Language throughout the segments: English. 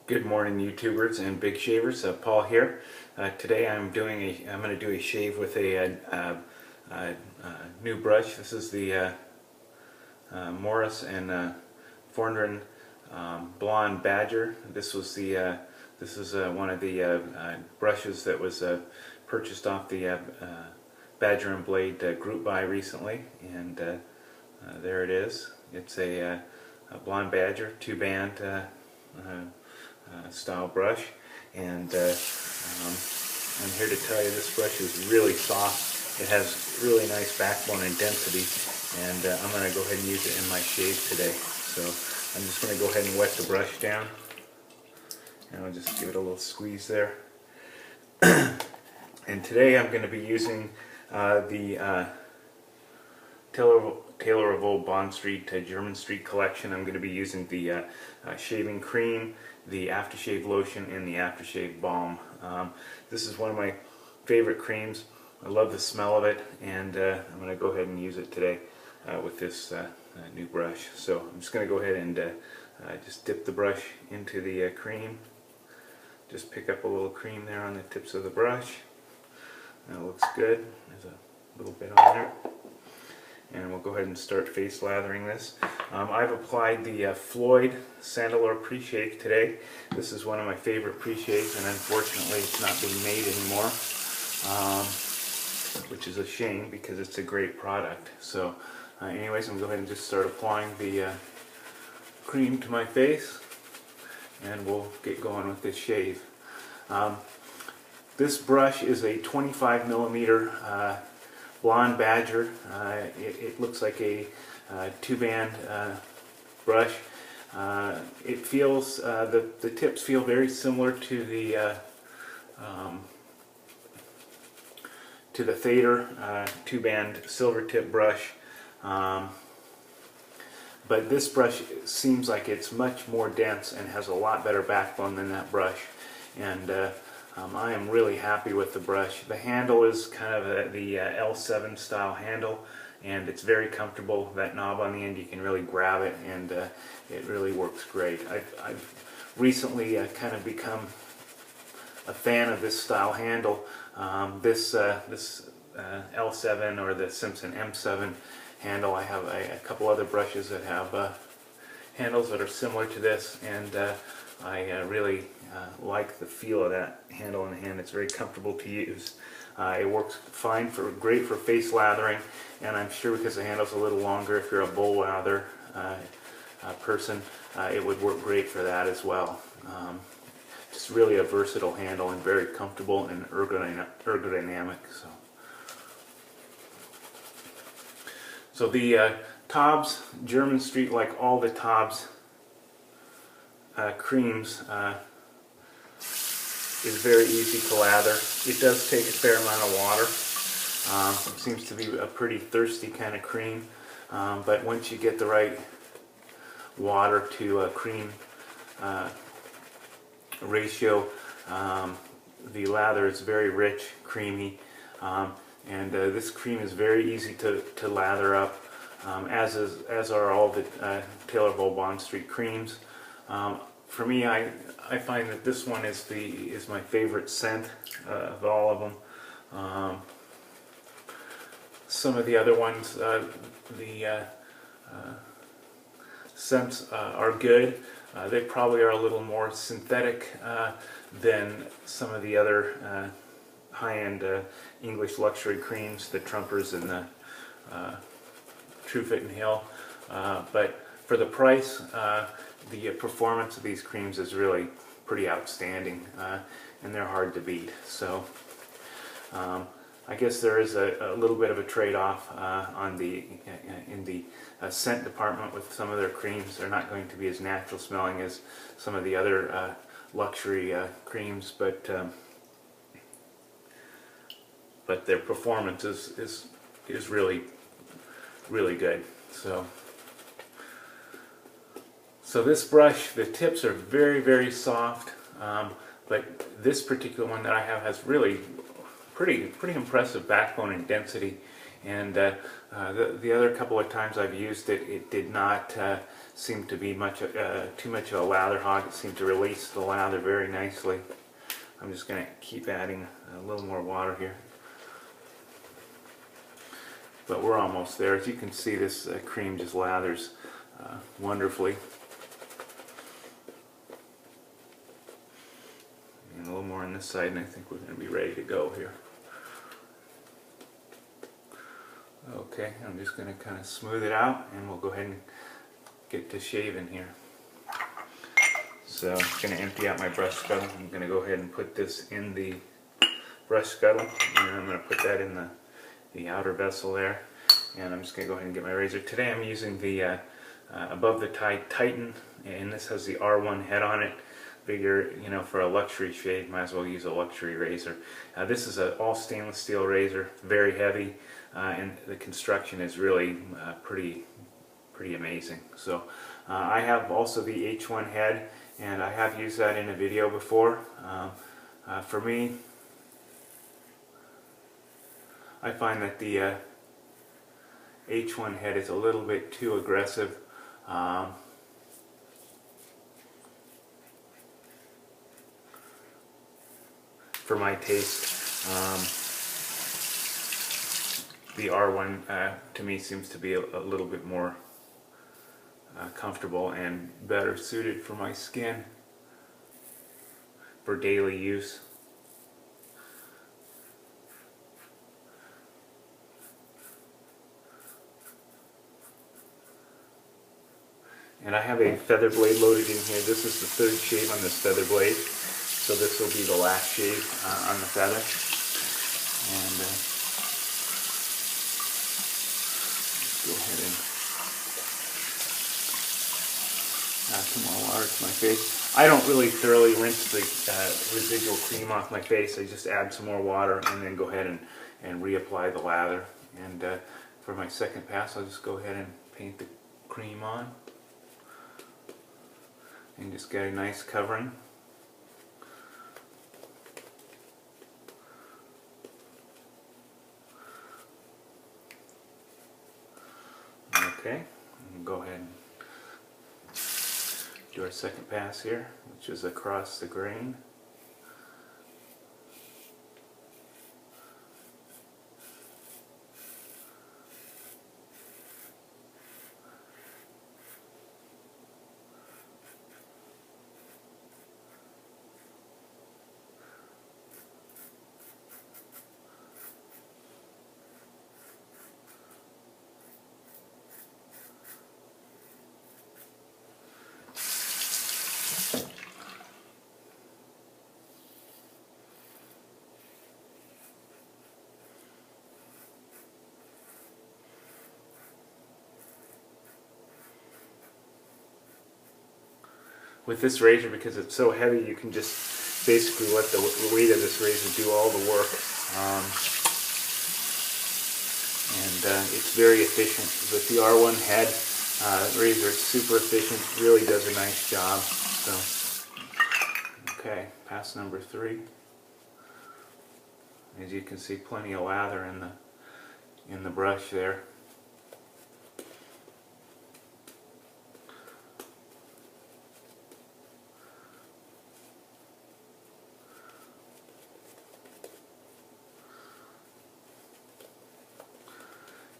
Good morning, YouTubers and big shavers. Paul here. Today I'm going to do a shave with a new brush. This is the Morris and Fondren Blonde Badger. This is one of the brushes that was purchased off the Badger and Blade group buy recently, and there it is. It's a Blonde Badger 2-band style brush, and I'm here to tell you this brush is really soft. It has really nice backbone and density, and I'm going to go ahead and use it in my shave today. So I'm just going to go ahead and wet the brush down, and I'll just give it a little squeeze there. And today I'm going to be using the Taylor of Old Bond Street Jermyn Street collection. I'm going to be using the shaving cream, the aftershave lotion, and the aftershave balm. This is one of my favorite creams. I love the smell of it, and I'm going to go ahead and use it today with this new brush. So I'm just going to go ahead and just dip the brush into the cream. Just pick up a little cream there on the tips of the brush. That looks good. There's a little bit on there. And we'll go ahead and start face lathering this. I've applied the Floyd Sandalore pre-shave today. This is one of my favorite pre-shaves, and unfortunately it's not being made anymore, which is a shame because it's a great product. So anyways, I'm going to go ahead and just start applying the cream to my face, and we'll get going with this shave. This brush is a 25 millimeter Blonde Badger. It looks like a 2-band brush. It feels, the tips feel very similar to the Thader 2-band silver tip brush, but this brush seems like it's much more dense and has a lot better backbone than that brush, and I am really happy with the brush. The handle is kind of the L7 style handle, and it's very comfortable. That knob on the end, you can really grab it, and it really works great. I've recently kind of become a fan of this style handle. This L7 or the Simpson M7 handle. I have a couple other brushes that have handles that are similar to this, and I really like the feel of that handle in the hand. It's very comfortable to use. It works fine great for face lathering, and I'm sure because the handle's a little longer, if you're a bull lather person, it would work great for that as well. Just really a versatile handle and very comfortable and ergodynamic. So the TOBS Jermyn Street, like all the TOBS creams, is very easy to lather. It does take a fair amount of water. It seems to be a pretty thirsty kind of cream, but once you get the right water to cream ratio, the lather is very rich, creamy, and this cream is very easy to lather up, as are all the Taylor of Old Bond Street creams. For me, I find that this one is my favorite scent of all of them. Some of the other ones, the scents are good. They probably are a little more synthetic than some of the other high-end English luxury creams, the Trumpers and the True Fit and Hill. But for the price, the performance of these creams is really pretty outstanding, and they're hard to beat. So I guess there is a little bit of a trade-off in the scent department with some of their creams. They're not going to be as natural smelling as some of the other luxury creams, but their performance is really good. So this brush, the tips are very, very soft, but this particular one that I have has really pretty impressive backbone and density. And the other couple of times I've used it, it did not seem to be too much of a lather hog. It seemed to release the lather very nicely. I'm just going to keep adding a little more water here. But we're almost there. As you can see, this cream just lathers wonderfully. And a little more on this side, and I think we're going to be ready to go here. Okay, I'm just going to kind of smooth it out, and we'll go ahead and get to shaving here. So I'm going to empty out my brush scuttle. I'm going to go ahead and put this in the brush scuttle, and I'm going to put that in the outer vessel there. And I'm just going to go ahead and get my razor. Today I'm using the Above the Tide Titan, and this has the R1 head on it. Figure, you know, for a luxury shave, might as well use a luxury razor. This is an all stainless steel razor, very heavy, and the construction is really pretty amazing. So I have also the H1 head, and I have used that in a video before. For me, I find that the H1 head is a little bit too aggressive. For my taste, the R1 to me seems to be a little bit more comfortable and better suited for my skin for daily use. And I have a feather blade loaded in here. This is the third shave on this feather blade. So this will be the last shave on the feather. And let's go ahead and add some more water to my face. I don't really thoroughly rinse the residual cream off my face. I just add some more water and then go ahead and reapply the lather. And for my second pass, I'll just go ahead and paint the cream on. And just get a nice covering. Okay, we'll go ahead and do our second pass here, which is across the grain. With this razor, because it's so heavy, you can just basically let the weight of this razor do all the work. It's very efficient. With the R1 head, razor is super efficient, really does a nice job. So, okay, pass number 3. As you can see, plenty of lather in the brush there.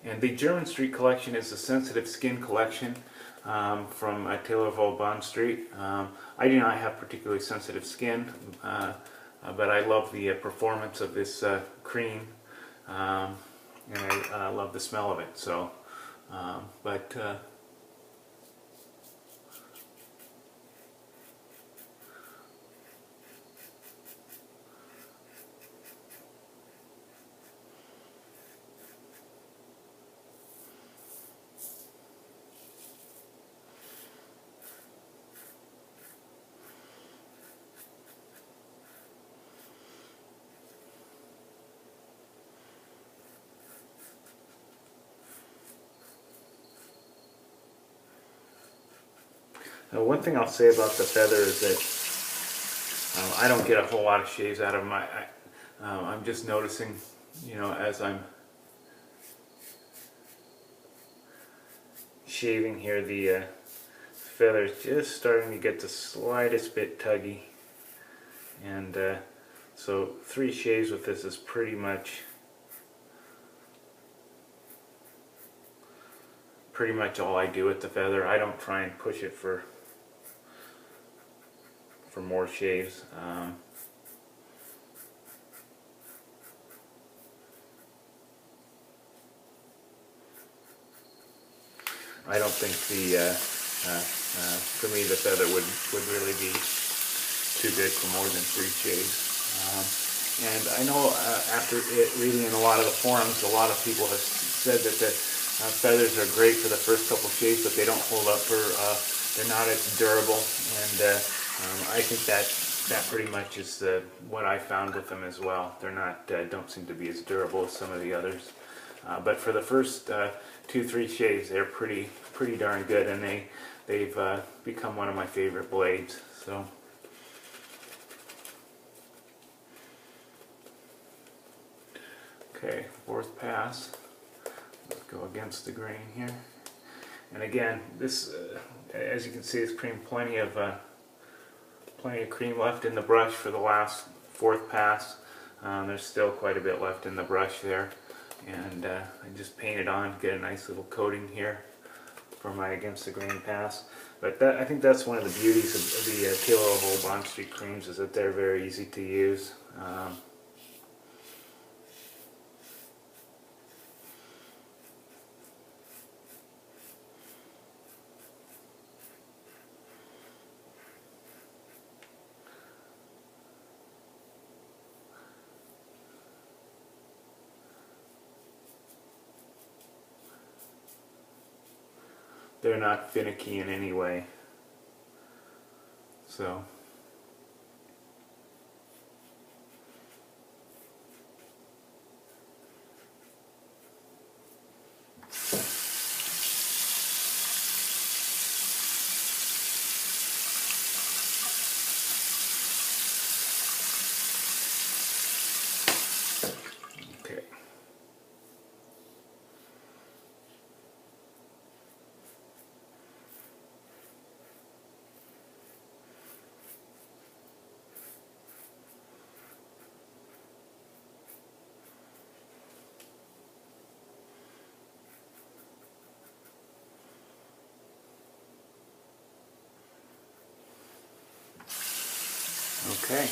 And the Jermyn Street collection is a sensitive skin collection from Taylor of Old Bond Street. I do not have particularly sensitive skin, but I love the performance of this cream, and I love the smell of it. So, Now, one thing I'll say about the feather is that I don't get a whole lot of shaves out of them. I'm just noticing, you know, as I'm shaving here, the feather's just starting to get the slightest bit tuggy, and so 3 shaves with this is pretty much all I do with the feather. I don't try and push it for more shaves. I don't think for me the feather would really be too good for more than 3 shaves. And I know after reading in a lot of the forums, a lot of people have said that the feathers are great for the first couple shaves, but they don't hold up for, they're not as durable, and I think that pretty much is what I found with them as well. They're not, don't seem to be as durable as some of the others. But for the first 2-3 shaves, they're pretty darn good, and they've become one of my favorite blades. So. Okay, 4th pass. Let's go against the grain here. And again, this, as you can see, there's plenty of cream left in the brush for the last 4th pass. There's still quite a bit left in the brush there, and I just painted on to get a nice little coating here for my against the grain pass. But I think that's one of the beauties of the Taylor Oval Bond Street creams, is that they're very easy to use. They're not finicky in any way. So. Okay. Okay.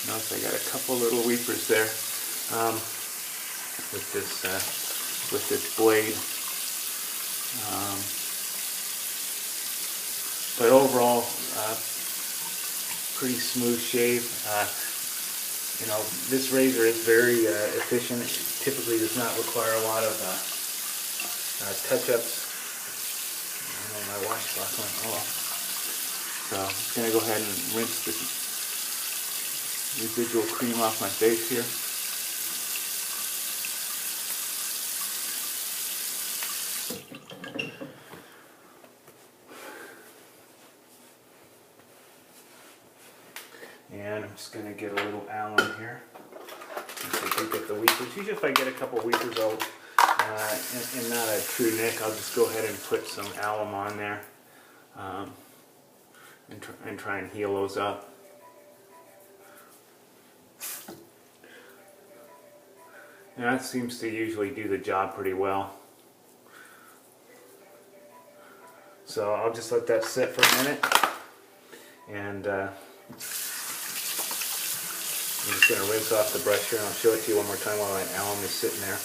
Notice I got a couple little weepers there with this blade. But overall, pretty smooth shave. You know, this razor is very efficient. It typically does not require a lot of touch-ups. I know my washcloth went off. So I'm just going to go ahead and rinse the residual cream off my face here. And I'm just going to get a little alum here. If I do get the weepers, usually if I get a couple weepers out and not a true nick, I'll just go ahead and put some alum on there and try and heal those up. And that seems to usually do the job pretty well. So I'll just let that sit for a minute, and I'm just going to rinse off the brush here, and I'll show it to you one more time while that alum is sitting there.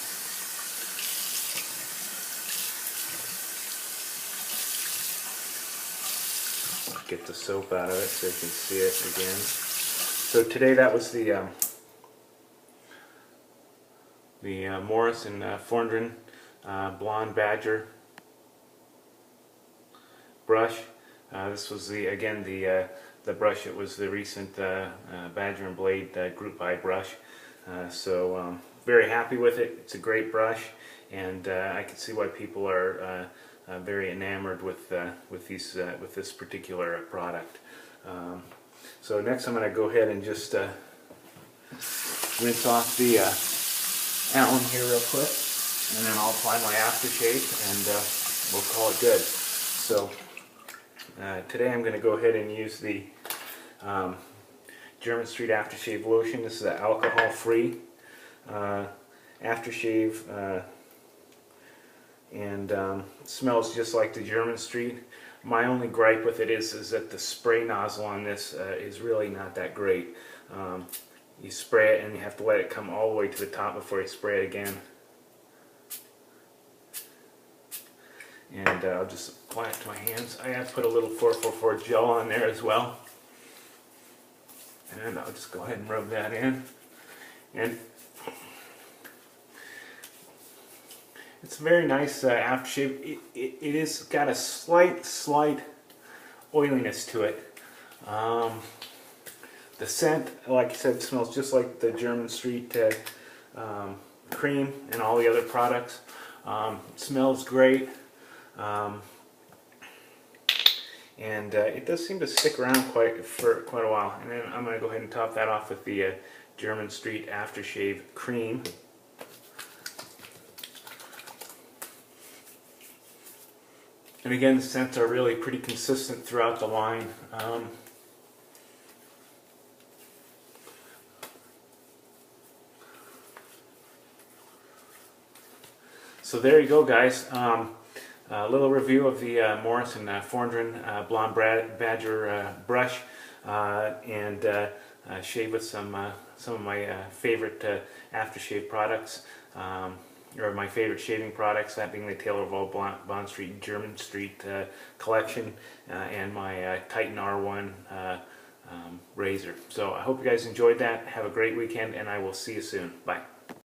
Get the soap out of it so you can see it again. So today that was the Morris and Fondren Blonde Badger brush. This was again the brush. It was the recent Badger and Blade group buy brush. So very happy with it. It's a great brush, and I can see why people are very enamored with this particular product. So next I'm going to go ahead and just rinse off the alum here real quick, and then I'll apply my aftershave and we'll call it good. So today I'm going to go ahead and use the Jermyn Street Aftershave Lotion. This is an alcohol-free aftershave, and smells just like the Jermyn Street. My only gripe with it is that the spray nozzle on this is really not that great. You spray it and you have to let it come all the way to the top before you spray it again. And I'll just apply it to my hands. I have put a little 444 gel on there as well. And I'll just go ahead and rub that in. And it's a very nice aftershave. It is got a slight oiliness to it. The scent, like I said, smells just like the Jermyn Street cream and all the other products. Smells great. And it does seem to stick around for quite a while. And then I'm going to go ahead and top that off with the Jermyn Street Aftershave Cream. And again, the scents are really pretty consistent throughout the line. So there you go, guys. A little review of the Morris and Blonde Badger brush, and shave with some of my favorite aftershave products, or my favorite shaving products, that being the Taylor of all Bond Street Jermyn Street collection, and my Titan R1 razor. So I hope you guys enjoyed that. Have a great weekend, and I will see you soon. Bye.